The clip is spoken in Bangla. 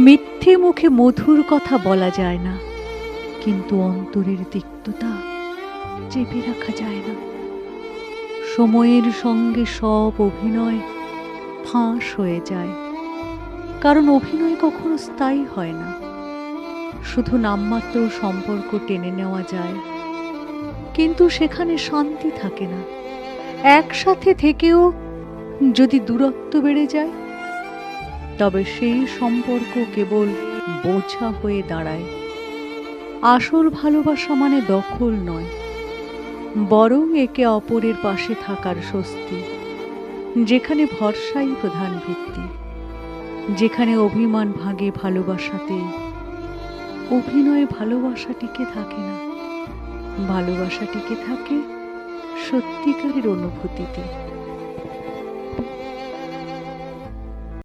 মিথ্যে মুখে মধুর কথা বলা যায় না, কিন্তু অন্তরের তিক্ততা চেপে রাখা যায় না। সময়ের সঙ্গে সব অভিনয় ফাঁস হয়ে যায়, কারণ অভিনয় কখনো স্থায়ী হয় না। শুধু নামমাত্র সম্পর্ক টেনে নেওয়া যায়, কিন্তু সেখানে শান্তি থাকে না। একসাথে থেকেও যদি দূরত্ব বেড়ে যায়, তবে সেই সম্পর্ক কেবল বোঝা হয়ে দাঁড়ায়। আসল ভালোবাসা মানে দখল নয়, বরং একে অপরের পাশে থাকার স্বস্তি, যেখানে ভরসাই প্রধান ভিত্তি, যেখানে অভিমান ভাগে ভালোবাসাতে, অভিনয়ে ভালোবাসা টিকে থাকে না, ভালোবাসা টিকে থাকে সত্যিকারের অনুভূতিতে।